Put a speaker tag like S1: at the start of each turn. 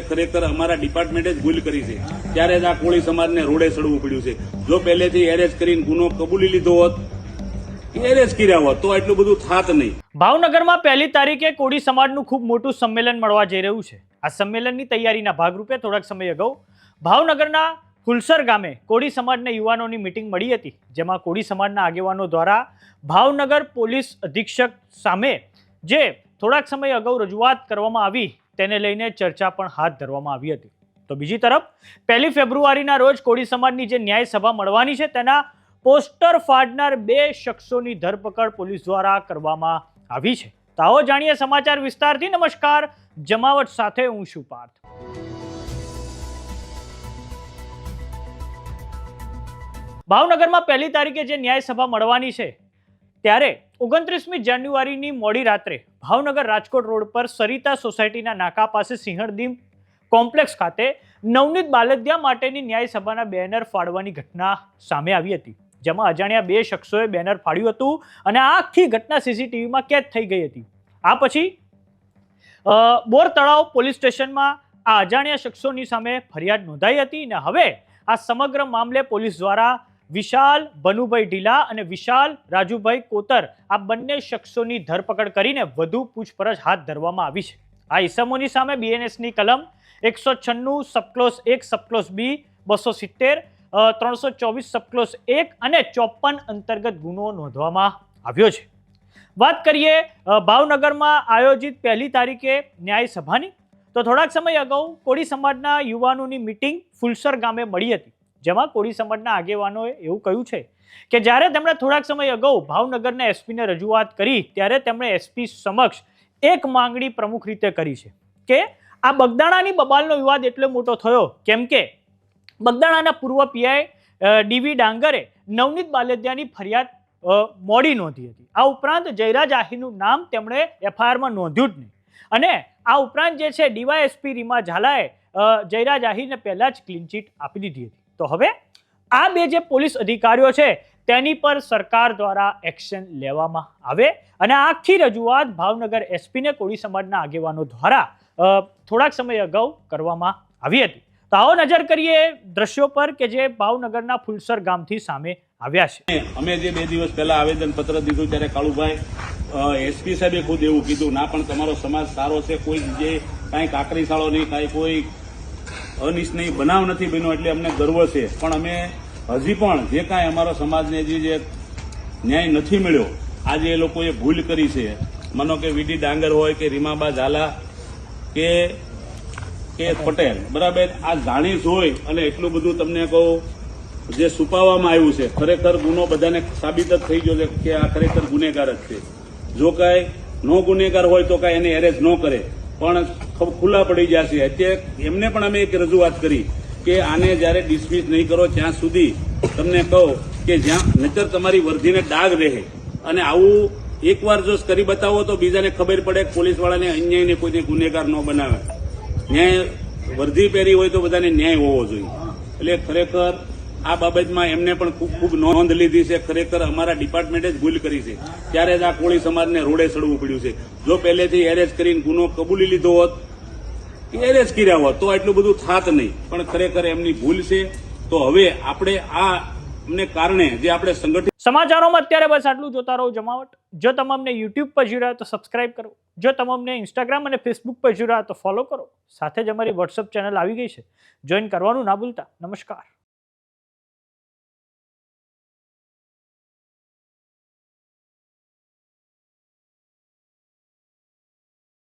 S1: ખરેખર અમારા ડિપાર્ટમેન્ટે જ ભૂલ કરી છે, ત્યારે જ આ કોળી સમાજને રોડે ચડવું પડ્યું છે. જો પહેલેથી એરેસ્ટ કરીને ગુનો કબૂલી લીધો હોત, એરેસ્ટ કર્યા હોત, તો એટલું બધું થાત નહીં.
S2: ભાવનગરમાં 1 તારીખે કોળી સમાજનું ખૂબ મોટું સંમેલન મળવા જઈ રહ્યું છે. આ સંમેલનની તૈયારીના ભાગરૂપે થોડાક સમય અગાઉ ભાવનગરના ફુલસર ગામે કોળી સમાજના યુવાનોની મિટિંગ મળી હતી, જેમાં કોળી સમાજના આગેવાનો દ્વારા ભાવનગર પોલીસ અધિક્ષક સામે જે થોડાક સમય અગાઉ રજૂઆત કરવામાં આવી તેને લઈને ચર્ચા પણ હાથ ધરવામાં આવી હતી. તો બીજી તરફ 1 ફેબ્રુઆરીના રોજ કોળી સમાજની જે ન્યાય સભા મળવાની છે તેના પોસ્ટર ફાડનાર 2 શખ્સોની ધરપકડ પોલીસ દ્વારા કરવામાં આવી છે. તો આવો જાણીએ સમાચાર વિસ્તારથી. નમસ્કાર, જમાવટ સાથે હું છું પાર્થ. ભાવનગરમાં 1 તારીખે જે ન્યાય સભા મળવાની છે ત્યારે 29મી જાન્યુઆરીની મોડી રાત્રે ભાવનગર રાજકોટ રોડ પર સરિતા સોસાયટીના નાકા પાસે સિંહણદીમ કોમ્પ્લેક્સ ખાતે નવનીત બાલદિયા માટેની ન્યાય સભાના બેનર ફાડવાની ઘટના સામે આવી હતી, જેમાં અજાણ્યા 2 શખ્સોએ બેનર ફાડ્યું હતું અને આ આખી ઘટના સીસીટીવીમાં કેદ થઈ ગઈ હતી. આ પછી બોર તળાવ પોલીસ સ્ટેશનમાં આ અજાણ્યા શખ્સોની સામે ફરિયાદ નોંધાઈ હતી અને હવે આ સમગ્ર મામલે પોલીસ દ્વારા વિશાલ ભનુભાઈ ઢીલા અને વિશાલ રાજુભાઈ કોતર આ બંને શખ્સોની ધરપકડ કરીને વધુ પૂછપરછ હાથ ધરવામાં આવી છે. આ ઇસમોની સામે બીએનએસની કલમ 196 સબક્લોઝ 1 સબક્લોઝ બી 270 324 સબક્લોઝ 1 અને 54 અંતર્ગત ગુનો નોંધવામાં આવ્યો છે. વાત કરીએ ભાવનગરમાં આયોજિત 1 તારીખે ન્યાય સભાની, તો થોડાક સમય અગાઉ કોળી સમાજના યુવાનોની મિટિંગ ફુલસર ગામે મળી હતી, જેમાં કોળી સમાજના આગેવાનોએ એવું કહ્યું છે કે જ્યારે તેમણે થોડાક સમય અગાઉ ભાવનગરના એસપીને રજૂઆત કરી ત્યારે તેમણે એસપી સમક્ષ એક માંગણી પ્રમુખ રીતે કરી છે કે આ બગદાણાની બબાલનો વિવાદ એટલો મોટો થયો કેમ કે બગદાણાના પૂર્વ પીઆઈ ડીવી ડાંગરે નવનીત બાલદિયાની ફરિયાદ મોડી નોંધી હતી. આ ઉપરાંત જયરાજ આહીરનું નામ તેમણે એફઆઈઆરમાં નોંધ્યું જ નહીં અને આ ઉપરાંત જે છે ડીવાયએસપી રીમા ઝાલાએ જયરાજ આહીરને પહેલા જ ક્લીન ચીટ આપી દીધી હતી. તો હવે આ 2 જે પોલીસ અધિકારીઓ છે તેની પર સરકાર દ્વારા એક્શન લેવામાં આવે અને આખી રજૂઆત ભાવનગર એસપીને કોળી સમાજના આગેવાનો દ્વારા થોડાક સમય અગાઉ કરવામાં આવી હતી. તો આવો નજર કરીએ દ્રશ્યો પર કે જે ભાવનગરના ફુલસર ગામથી સામે આવ્યા છે.
S1: અમે જે 2 દિવસ પહેલા આવેદનપત્ર દીધું ત્યારે કાળુભાઈ એસપી સાહેબે ખુદ એવું કીધું, ના પણ તમારો સમાજ સારો છે, કોઈ જે કાંઈ કાકરી શાળો નહીં, કાંઈ કોઈ અનિચ્છનીય બનાવ નથી બન્યો એટલે અમને ગર્વ છે. પણ અમે હજી પણ જે કાંઈ અમારો સમાજને જે ન્યાય નથી મળ્યો, આજે એ લોકોએ ભૂલ કરી છે, માનો કે વીડી ડાંગર હોય કે રીમાબા ઝાલા કે પટેલ, બરાબર, આ જાણી જોઈ અને એટલું બધું તમને કહું જે છુપાવવામાં આવ્યું છે, ખરેખર ગુનો બધાને સાબિત જ થઈ ગયો છે કે આ ખરેખર ગુનેગાર જ છે. જો કાંઈ નો ગુનેગાર હોય તો કાંઈ એને એરેસ્ટ ન કરે, પણ ખુલ્લા પડી ગયા છે. અત્યારે એમને પણ અમે એક રજૂઆત કરી કે આને જ્યારે ડિસમિસ નહીં કરો ત્યાં સુધી તમને કહું કે જ્યાં નહીતર તમારી વર્ધીને ડાઘ રહે અને આવું એકવાર જો કરી બતાવો તો બીજાને ખબર પડે કે પોલીસવાળાને અન્યાયને કોઈને ગુનેગાર ન બનાવે. ન્યાય વર્ધી પહેરી હોય તો બધાને ન્યાય હોવો જોઈએ. એટલે ખરેખર આ બાબતમાં એમને પણ ખૂબ નોંધ લીધી છે. ખરેખર અમારા ડિપાર્ટમેન્ટે જ ભૂલ કરી છે, ત્યારે જ આ કોળી સમાજને રોડે ચડવું પડ્યું છે. જો પહેલેથી એરેસ્ટ કરીને ગુનો કબૂલી લીધો હોત, એરેસ્ટ કર્યા હોત, તો એટલું બધું થાત નહીં. પણ ખરેખર એમની ભૂલ છે. તો હવે આપણે આ અમને કારણે જે આપણે સંગઠિત
S2: સમાચારોમાં અત્યારે બસ આટલું. જોતા રહો જમાવટ. જો તમામને યુટ્યુબ પર જોઈ રહ્યા તો સબસ્ક્રાઇબ કરો, જો તમામને ઇન્સ્ટાગ્રામ અને ફેસબુક પર જોઈ રહ્યા તો ફોલો કરો. સાથે જ અમારી વોટ્સઅપ ચેનલ આવી ગઈ છે, જોઈન કરવાનું ના ભૂલતા. નમસ્કાર.